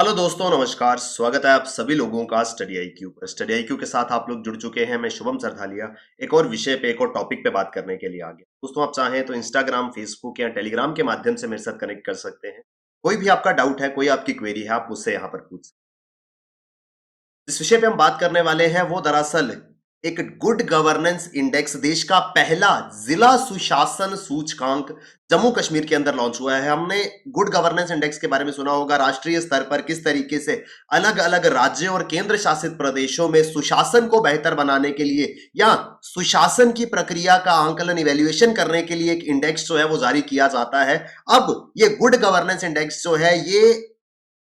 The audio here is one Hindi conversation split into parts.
हेलो दोस्तों, नमस्कार। स्वागत है आप सभी लोगों का स्टडी आईक्यू पर। स्टडी आईक्यू के साथ आप लोग जुड़ चुके हैं। मैं शुभम सरधालिया एक और विषय पे, एक और टॉपिक पे बात करने के लिए आ गया। दोस्तों, आप चाहें तो इंस्टाग्राम, फेसबुक या टेलीग्राम के माध्यम से मेरे साथ कनेक्ट कर सकते हैं। कोई भी आपका डाउट है, कोई आपकी क्वेरी है, आप मुझसे यहाँ पर पूछ सकते हैं। जिस विषय पे हम बात करने वाले हैं वो दरअसल एक गुड गवर्नेंस इंडेक्स, देश का पहला जिला सुशासन सूचकांक जम्मू कश्मीर के अंदर लॉन्च हुआ है। हमने गुड गवर्नेंस इंडेक्स के बारे में सुना होगा, राष्ट्रीय स्तर पर किस तरीके से अलग अलग राज्यों और केंद्र शासित प्रदेशों में सुशासन को बेहतर बनाने के लिए या सुशासन की प्रक्रिया का आंकलन, इवेल्युएशन करने के लिए एक इंडेक्स जो है वो जारी किया जाता है। अब ये गुड गवर्नेंस इंडेक्स जो है ये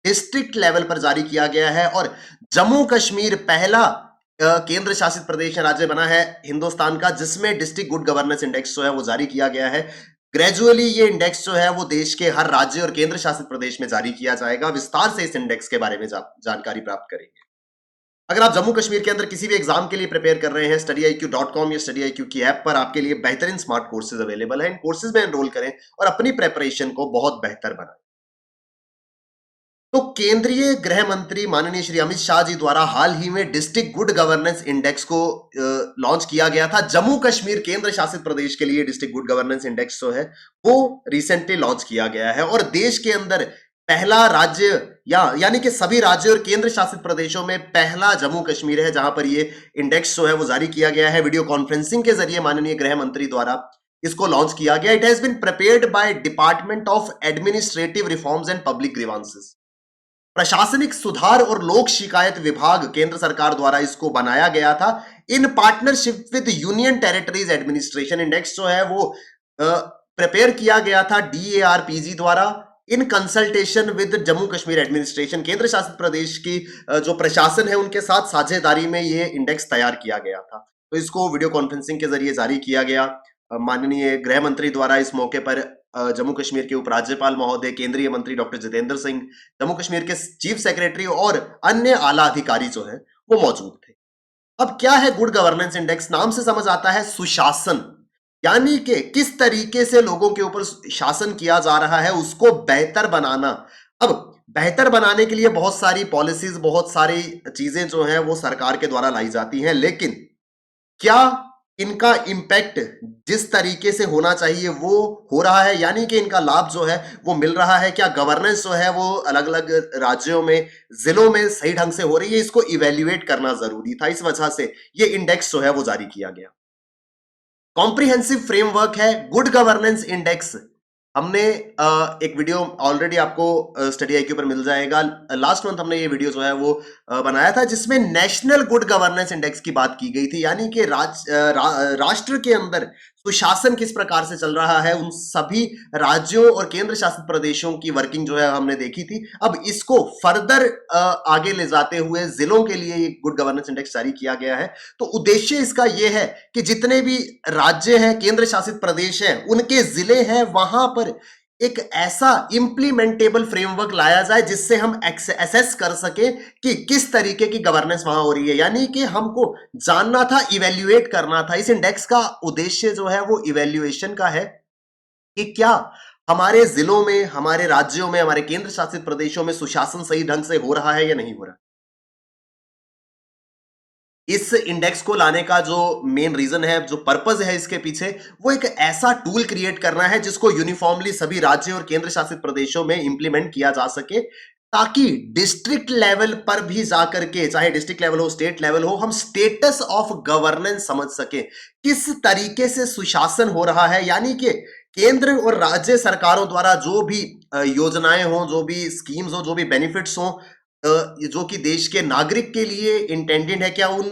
डिस्ट्रिक्ट लेवल पर जारी किया गया है और जम्मू कश्मीर पहला केंद्र शासित प्रदेश राज्य बना है हिंदुस्तान का जिसमें डिस्ट्रिक्ट गुड गवर्नेंस इंडेक्स जो है वो जारी किया गया है। ग्रेजुअली ये इंडेक्स जो है वो देश के हर राज्य और केंद्र शासित प्रदेश में जारी किया जाएगा। विस्तार से इस इंडेक्स के बारे में जानकारी प्राप्त करेंगे। अगर आप जम्मू कश्मीर के अंदर किसी भी एग्जाम के लिए प्रिपेयर कर रहे हैं, studyIQ.com या studyIQ की ऐप पर आपके लिए बेहतरीन स्मार्ट कोर्सेज अवेलेबल हैं। इन कोर्सेज में एनरोल करें और अपनी प्रेपरेशन को बहुत बेहतर बनाएं। तो केंद्रीय गृह मंत्री माननीय श्री अमित शाह जी द्वारा हाल ही में डिस्ट्रिक्ट गुड गवर्नेंस इंडेक्स को लॉन्च किया गया था। जम्मू कश्मीर केंद्र शासित प्रदेश के लिए डिस्ट्रिक्ट गुड गवर्नेंस इंडेक्स जो है वो रिसेंटली लॉन्च किया गया है और देश के अंदर पहला राज्य यानी कि सभी राज्यों और केंद्र शासित प्रदेशों में पहला जम्मू कश्मीर है जहां पर ये इंडेक्स जो है वो जारी किया गया है। वीडियो कॉन्फ्रेंसिंग के जरिए माननीय गृह मंत्री द्वारा इसको लॉन्च किया गया। It has been prepared by department of administrative reforms and public grievances. प्रशासनिक सुधार और लोक शिकायत विभाग केंद्र सरकार द्वारा इसको बनाया गया था in partnership with union territories administration. Index जो है वो प्रिपेयर किया गया था DARPG द्वारा in consultation with Jammu Kashmir administration. केंद्र शासित प्रदेश की जो प्रशासन है उनके साथ साझेदारी में ये इंडेक्स तैयार किया गया था। तो इसको वीडियो कॉन्फ्रेंसिंग के जरिए जारी किया गया। माननीय गृह मंत्री द्वारा इस मौके पर जम्मू कश्मीर के उपराज्यपाल महोदय, केंद्रीय मंत्री डॉक्टर जितेंद्र सिंह, जम्मू कश्मीर के चीफ सेक्रेटरी और अन्य आला अधिकारी जो है वो मौजूद थे। अब क्या है गुड गवर्नेंस इंडेक्स? नाम से समझ आता है सुशासन, यानी कि किस तरीके से लोगों के ऊपर शासन किया जा रहा है उसको बेहतर बनाना। अब बेहतर बनाने के लिए बहुत सारी पॉलिसीज, बहुत सारी चीजें जो हैं वो सरकार के द्वारा लाई जाती हैं, लेकिन क्या इनका इंपैक्ट जिस तरीके से होना चाहिए वो हो रहा है, यानी कि इनका लाभ जो है वो मिल रहा है? क्या गवर्नेंस जो है वो अलग अलग राज्यों में, जिलों में सही ढंग से हो रही है? इसको इवेल्युएट करना जरूरी था। इस वजह से ये इंडेक्स जो है वो जारी किया गया। कॉम्प्रिहेंसिव फ्रेमवर्क है गुड गवर्नेंस इंडेक्स। हमने एक वीडियो ऑलरेडी आपको स्टडी आईक्यू पर मिल जाएगा। लास्ट मंथ हमने ये वीडियो जो है वो बनाया था जिसमें नेशनल गुड गवर्नेंस इंडेक्स की बात की गई थी, यानी कि राष्ट्र के अंदर सुशासन किस प्रकार से चल रहा है उन सभी राज्यों और केंद्र शासित प्रदेशों की वर्किंग जो है हमने देखी थी। अब इसको फर्दर आगे ले जाते हुए जिलों के लिए ये गुड गवर्नेंस इंडेक्स जारी किया गया है। तो उद्देश्य इसका यह है कि जितने भी राज्य हैं, केंद्र शासित प्रदेश हैं, उनके जिले हैं, वहां पर एक ऐसा इंप्लीमेंटेबल फ्रेमवर्क लाया जाए जिससे हम एसेस कर सके कि किस तरीके की गवर्नेंस वहां हो रही है। यानी कि हमको जानना था, इवेल्युएट करना था। इस इंडेक्स का उद्देश्य जो है वो इवेल्युएशन का है कि क्या हमारे जिलों में, हमारे राज्यों में, हमारे केंद्र शासित प्रदेशों में सुशासन सही ढंग से हो रहा है या नहीं हो रहा। इस इंडेक्स को लाने का जो मेन रीजन है, जो पर्पस है इसके पीछे, वो एक ऐसा टूल क्रिएट करना है जिसको यूनिफॉर्मली सभी राज्यों और केंद्र शासित प्रदेशों में इंप्लीमेंट किया जा सके, ताकि डिस्ट्रिक्ट लेवल पर भी जाकर के, चाहे डिस्ट्रिक्ट लेवल हो, स्टेट लेवल हो, हम स्टेटस ऑफ गवर्नेंस समझ सके, किस तरीके से सुशासन हो रहा है। यानी कि केंद्र और राज्य सरकारों द्वारा जो भी योजनाएं हो, जो भी स्कीम्स हो, जो भी बेनिफिट्स हो, जो कि देश के नागरिक के लिए इंटेंडेड है, क्या उन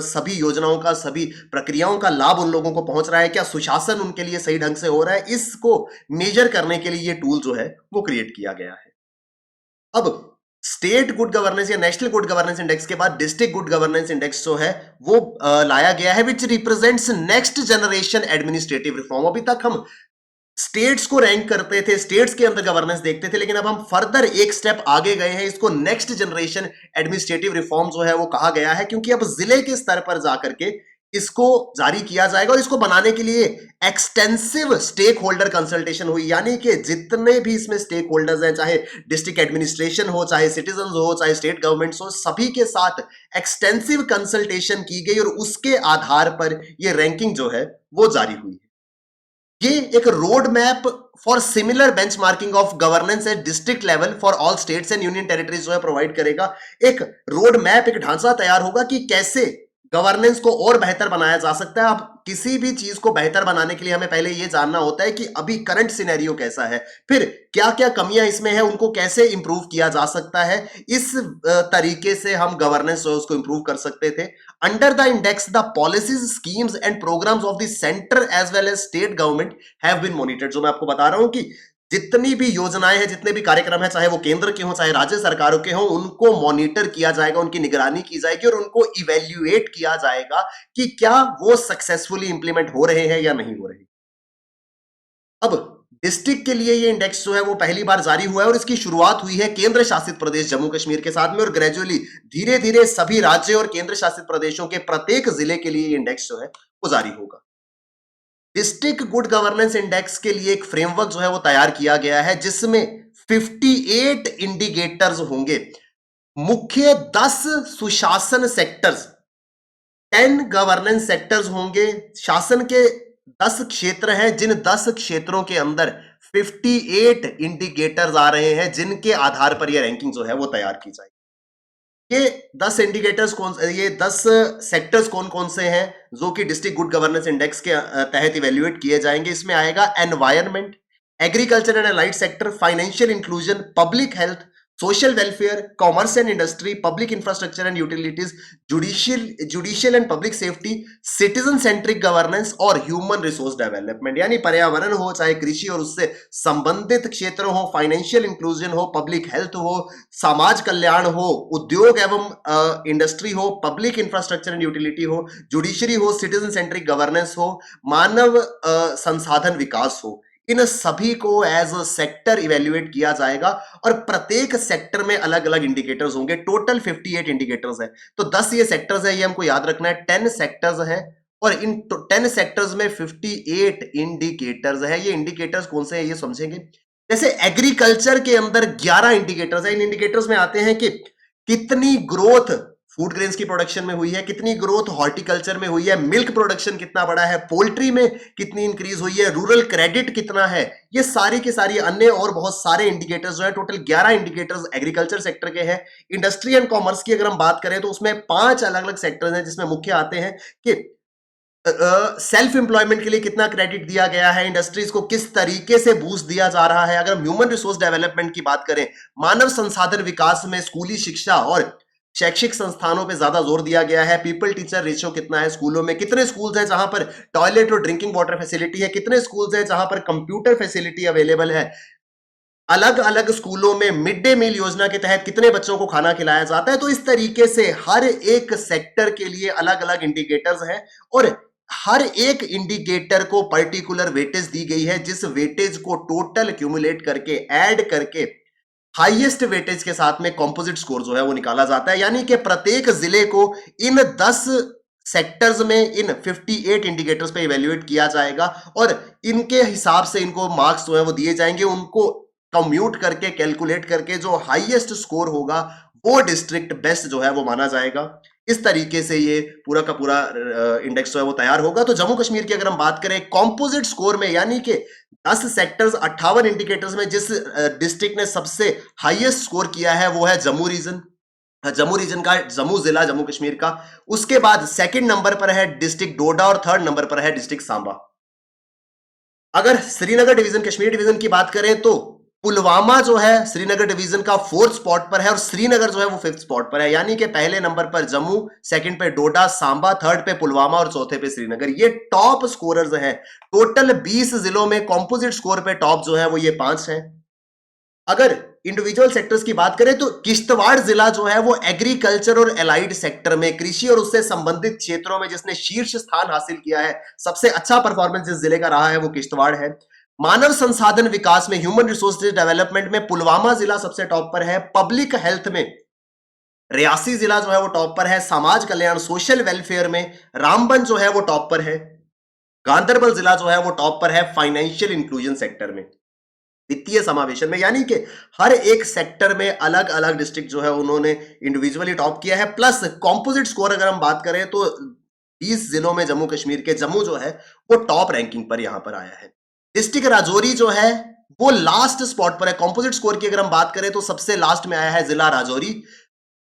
सभी योजनाओं का, सभी प्रक्रियाओं का लाभ उन लोगों को पहुंच रहा है? क्या सुशासन उनके लिए सही ढंग से हो रहा है? इसको मेजर करने के लिए ये टूल जो है वो क्रिएट किया गया है। अब स्टेट गुड गवर्नेंस या नेशनल गुड गवर्नेंस इंडेक्स के बाद डिस्ट्रिक्ट गुड गवर्नेंस इंडेक्स जो है वो लाया गया है, विच represents next generation administrative reform. अभी तक हम स्टेट्स को रैंक करते थे, स्टेट्स के अंदर गवर्नेंस देखते थे, लेकिन अब हम फर्दर एक स्टेप आगे गए हैं। इसको नेक्स्ट जनरेशन एडमिनिस्ट्रेटिव रिफॉर्म जो है वो कहा गया है, क्योंकि अब जिले के स्तर पर जाकर के इसको जारी किया जाएगा और इसको बनाने के लिए एक्सटेंसिव स्टेक होल्डर कंसल्टेशन हुई, यानी कि जितने भी इसमें स्टेक होल्डर्स हैं, चाहे डिस्ट्रिक्ट एडमिनिस्ट्रेशन हो, चाहे सिटीजन हो, चाहे स्टेट गवर्नमेंट्स हो, सभी के साथ एक्सटेंसिव कंसल्टेशन की गई और उसके आधार पर यह रैंकिंग जो है वो जारी हुई। ये एक road map for similar benchmarking of governance at district level for all states and union territories जो है प्रोवाइड करेगा। एक रोड मैप, एक ढांचा तैयार होगा कि कैसे गवर्नेंस को और बेहतर बनाया जा सकता है। अब किसी भी चीज को बेहतर बनाने के लिए हमें पहले यह जानना होता है कि अभी करंट सिनेरियो कैसा है, फिर क्या क्या कमियां इसमें है, उनको कैसे इंप्रूव किया जा सकता है। इस तरीके से हम गवर्नेंस जो उसको इंप्रूव कर सकते थे। Under the index the policies, schemes and programmes of the centre as well as state government have been monitored. जो मैं आपको बता रहा हूं कि जितनी भी योजनाएं हैं, जितने भी कार्यक्रम हैं, चाहे वो केंद्र के हों चाहे राज्य सरकारों के हों, उनको मॉनिटर किया जाएगा, उनकी निगरानी की जाएगी और उनको इवेल्युएट किया जाएगा कि क्या वो सक्सेसफुली इंप्लीमेंट हो रहे हैं या नहीं हो रहे। अब डिस्ट्रिक्ट के लिए ये इंडेक्स जो है वो पहली बार जारी हुआ है और इसकी शुरुआत हुई है केंद्र शासित प्रदेश जम्मू कश्मीर के साथ में, और ग्रेजुअली धीरे धीरे सभी राज्य और केंद्र शासित प्रदेशों के प्रत्येक जिले के लिए इंडेक्स जो है वो जारी होगा। डिस्ट्रिक्ट गुड गवर्नेंस इंडेक्स के लिए एक फ्रेमवर्क जो है वो तैयार किया गया है, जिसमें 58 इंडिकेटर्स होंगे। मुख्य 10 सुशासन सेक्टर्स, 10 गवर्नेंस सेक्टर्स होंगे। शासन के 10 क्षेत्र हैं, जिन 10 क्षेत्रों के अंदर 58 इंडिकेटर्स आ रहे हैं, जिनके आधार पर यह रैंकिंग जो है वो तैयार की जाएगी। ये 10 इंडिकेटर्स ये 10 सेक्टर्स कौन कौन से हैं जो कि डिस्ट्रिक्ट गुड गवर्नेंस इंडेक्स के तहत इवेल्युएट किए जाएंगे। इसमें आएगा environment, agriculture and allied sector, financial inclusion, public health, social welfare, commerce and industry, public infrastructure and utilities, judicial and public safety, citizen centric governance और ह्यूमन रिसोर्स डेवलपमेंट। यानी पर्यावरण हो, चाहे कृषि और उससे संबंधित क्षेत्र हो, फाइनेंशियल इंक्लूजन हो, पब्लिक हेल्थ हो, समाज कल्याण हो, उद्योग एवं इंडस्ट्री हो, पब्लिक इंफ्रास्ट्रक्चर एंड यूटिलिटी हो, जुडिशरी हो, सिटीजन सेंट्रिक गवर्नेंस हो, मानव संसाधन विकास हो, इन सभी को एज अ सेक्टर इवेल्युएट किया जाएगा और प्रत्येक सेक्टर में अलग अलग इंडिकेटर्स होंगे। टोटल 58 इंडिकेटर्स है, तो 10 ये सेक्टर्स है, ये हमको याद रखना है। 10 सेक्टर्स है और इन 10 सेक्टर्स में 58 इंडिकेटर्स है। ये इंडिकेटर्स कौन से हैं ये समझेंगे। जैसे एग्रीकल्चर के अंदर 11 इंडिकेटर्स है। इन इंडिकेटर्स में आते हैं कि कितनी ग्रोथ फूड ग्रेन्स की प्रोडक्शन में हुई है, कितनी ग्रोथ हॉर्टिकल्चर में हुई है, मिल्क प्रोडक्शन कितना बड़ा है, पोल्ट्री में कितनी इंक्रीज हुई है, रूरल क्रेडिट कितना है। ये सारी की सारी अन्य और बहुत सारे इंडिकेटर्स जो है, टोटल 11 इंडिकेटर्स एग्रीकल्चर सेक्टर के हैं। इंडस्ट्री एंड कॉमर्स की अगर हम बात करें तो उसमें 5 अलग अलग सेक्टर्स हैं, जिसमें मुख्य आते हैं कि सेल्फ एम्प्लॉयमेंट के लिए कितना क्रेडिट दिया गया है, इंडस्ट्रीज को किस तरीके से बूस्ट दिया जा रहा है। अगर हम ह्यूमन रिसोर्स डेवलपमेंट की बात करें, मानव संसाधन विकास में स्कूली शिक्षा और शैक्षिक संस्थानों पे ज्यादा जोर दिया गया है। पीपल टीचर रेशियो कितना है स्कूलों में, कितने स्कूल्स हैं जहां पर टॉयलेट और ड्रिंकिंग वाटर फैसिलिटी है, कितने स्कूल्स हैं जहां पर कंप्यूटर फैसिलिटी अवेलेबल है, अलग अलग स्कूलों में मिड डे मील योजना के तहत कितने बच्चों को खाना खिलाया जाता है। तो इस तरीके से हर एक सेक्टर के लिए अलग अलग इंडिकेटर्स हैं और हर एक इंडिकेटर को पर्टिकुलर वेटेज दी गई है, जिस वेटेज को टोटल क्यूमुलेट करके ऐड करके हाईएस्ट वेटेज के साथ में कंपोजिट स्कोर जो है वो निकाला जाता है। यानी कि प्रत्येक जिले को इन 10 सेक्टर्स में इन 58 इंडिकेटर्स पे इवेल्युएट किया जाएगा और इनके हिसाब से इनको मार्क्स जो है वो दिए जाएंगे। उनको कम्यूट करके कैलकुलेट करके जो हाईएस्ट स्कोर होगा वो डिस्ट्रिक्ट बेस्ट जो है वो माना जाएगा। इस तरीके से ये पूरा का पूरा इंडेक्स जो है वो तैयार होगा। तो जम्मू कश्मीर की अगर हम बात करें कंपोजिट स्कोर में, यानी कि 10 सेक्टर्स 58 इंडिकेटर्स में जिस डिस्ट्रिक्ट ने सबसे हाईएस्ट स्कोर किया है वो है जम्मू रीजन। जम्मू रीजन का जम्मू जिला जम्मू कश्मीर का। उसके बाद सेकंड नंबर पर है डिस्ट्रिक्ट डोडा और थर्ड नंबर पर है डिस्ट्रिक्ट सांबा। अगर श्रीनगर डिवीजन कश्मीर डिवीजन की बात करें तो पुलवामा जो है श्रीनगर डिवीजन का 4th स्पॉट पर है और श्रीनगर जो है वो 5th स्पॉट पर है। यानी कि पहले नंबर पर जम्मू, सेकंड पे डोडा, सांबा, थर्ड पे पुलवामा और चौथे पे श्रीनगर। ये टॉप स्कोरर्स हैं। टोटल 20 जिलों में कंपोजिट स्कोर पे टॉप जो है वो ये 5 हैं। अगर इंडिविजुअल सेक्टर्स की बात करें तो किश्तवाड़ जिला जो है वो एग्रीकल्चर और एलाइड सेक्टर में, कृषि और उससे संबंधित क्षेत्रों में जिसने शीर्ष स्थान हासिल किया है, सबसे अच्छा परफॉर्मेंस जिस जिले का रहा है वो किश्तवाड़ है। मानव संसाधन विकास में, ह्यूमन रिसोर्स डेवलपमेंट में पुलवामा जिला सबसे टॉप पर है। पब्लिक हेल्थ में रियासी जिला जो है वो टॉप पर है समाज कल्याण सोशल वेलफेयर में, रामबन जो है वो टॉप पर है, गांधरबल जिला जो है वो टॉप पर है फाइनेंशियल इंक्लूजन सेक्टर में, वित्तीय समावेशन में, यानी कि हर एक सेक्टर में अलग अलग डिस्ट्रिक्ट जो है उन्होंने इंडिविजुअली टॉप किया है। प्लस कॉम्पोजिट स्कोर अगर हम बात करें तो 20 जिलों में जम्मू कश्मीर के जम्मू जो है वो टॉप रैंकिंग पर यहां पर आया है। डिस्ट्रिक्ट राजौरी जो है वो लास्ट स्पॉट पर है। कॉम्पोजिट स्कोर की अगर हम बात करें तो सबसे लास्ट में आया है जिला राजौरी,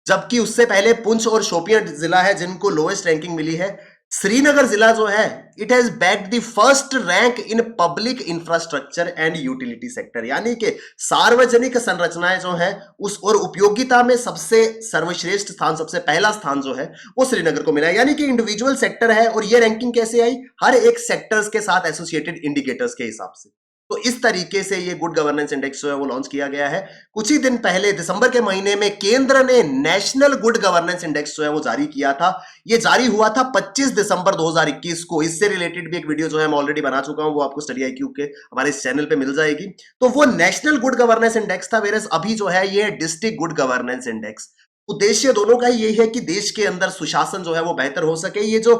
जबकि उससे पहले पुंछ और शोपियां जिला है जिनको लोएस्ट रैंकिंग मिली है। श्रीनगर जिला जो है it has bagged the first rank in public infrastructure and utility sector, यानी कि सार्वजनिक संरचनाएं जो है उस और उपयोगिता में सबसे सर्वश्रेष्ठ स्थान, सबसे पहला स्थान जो है वो श्रीनगर को मिला है। यानी कि इंडिविजुअल सेक्टर है और ये रैंकिंग कैसे आई, हर एक सेक्टर्स के साथ एसोसिएटेड इंडिकेटर्स के हिसाब से। तो इस तरीके से ये गुड गवर्नेंस इंडेक्स जो है वो लॉन्च किया गया है। कुछ ही दिन पहले दिसंबर के महीने में केंद्र ने नेशनल गुड गवर्नेंस इंडेक्स जो है वो जारी किया था। ये जारी हुआ था 25 दिसंबर 2021 को। इससे रिलेटेड भी एक वीडियो जो है मैं ऑलरेडी बना चुका हूं, वो आपको स्टडी आईक्यू के हमारे इस चैनल पे मिल जाएगी। तो वो नेशनल गुड गवर्नेंस इंडेक्स था, वेरस अभी जो है ये डिस्ट्रिक्ट गुड गवर्नेंस इंडेक्स। उद्देश्य दोनों का यही है कि देश के अंदर सुशासन जो है वो बेहतर हो सके। ये जो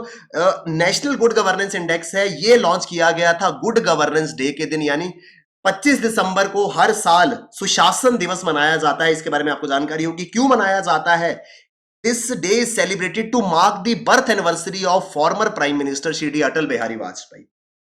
नेशनल गुड गवर्नेंस इंडेक्स है ये लॉन्च किया गया था गुड गवर्नेंस डे के दिन, यानी 25 दिसंबर को हर साल सुशासन दिवस मनाया जाता है। इसके बारे में आपको जानकारी होगी क्यों मनाया जाता है। This day is celebrated to mark the birth anniversary of former prime minister Shri Atal Bihari Vajpayee.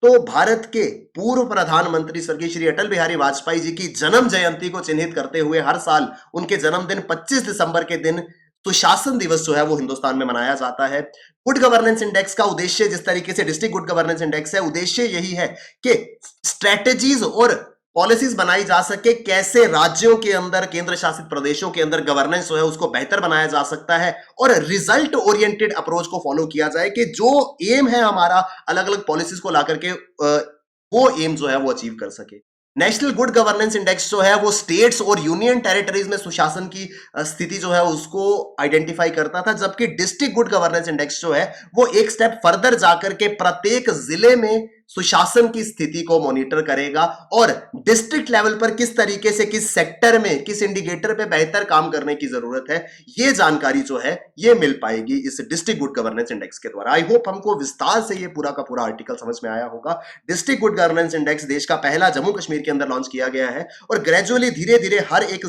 तो भारत के पूर्व प्रधानमंत्री स्वर्गीय श्री अटल बिहारी वाजपेयी जी की जन्म जयंती को चिन्हित करते हुए हर साल उनके जन्मदिन 25 दिसंबर के दिन सुशासन दिवस जो है वो हिंदुस्तान में मनाया जाता है। गुड गवर्नेंस इंडेक्स का उद्देश्य, जिस तरीके से डिस्ट्रिक्ट गुड गवर्नेंस इंडेक्स है, उद्देश्य यही है कि स्ट्रेटेजीज और पॉलिसीज बनाई जा सके, कैसे राज्यों के अंदर, केंद्र शासित प्रदेशों के अंदर गवर्नेंस जो है उसको बेहतर बनाया जा सकता है और रिजल्ट ओरिएंटेड अप्रोच को फॉलो किया जाए कि जो एम है हमारा अलग अलग पॉलिसीज को लाकर के वो एम जो है वो अचीव कर सके। नेशनल गुड गवर्नेंस इंडेक्स जो है वो स्टेट्स और यूनियन टेरिटरीज में सुशासन की स्थिति जो है उसको आइडेंटिफाई करता था, जबकि डिस्ट्रिक्ट गुड गवर्नेंस इंडेक्स जो है वो एक स्टेप फर्दर जाकर के प्रत्येक जिले में सुशासन की स्थिति को मॉनिटर करेगा और डिस्ट्रिक्ट लेवल पर किस तरीके से, किस सेक्टर में, किस इंडिकेटर पे बेहतर काम करने की जरूरत है, ये जानकारी जो है ये मिल पाएगी इस डिस्ट्रिक्ट गुड गवर्नेंस इंडेक्स के द्वारा। आई होप हमको विस्तार से ये पूरा का पूरा आर्टिकल समझ में आया होगा। डिस्ट्रिक्ट गुड गवर्नेंस इंडेक्स देश का पहला जम्मू कश्मीर के अंदर लॉन्च किया गया है और ग्रेजुअली धीरे धीरे हर एक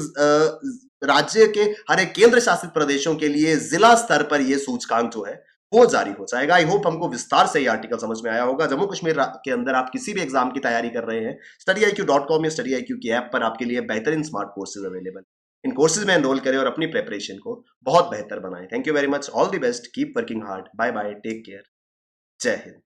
राज्य के, हर एक केंद्र शासित प्रदेशों के लिए जिला स्तर पर यह सूचकांक जो है वो जारी हो जाएगा। आई होप हमको विस्तार से ये आर्टिकल समझ में आया होगा। जम्मू कश्मीर के अंदर आप किसी भी एग्जाम की तैयारी कर रहे हैं, studyIQ.com या studyIQ की ऐप पर आपके लिए बेहतरीन स्मार्ट कोर्सेज अवेलेबल। इन कोर्सेज में एनरोल करें और अपनी प्रिपरेशन को बहुत बेहतर बनाएं। Thank you very much, all the best, keep working hard, bye bye, take care, जय हिंद।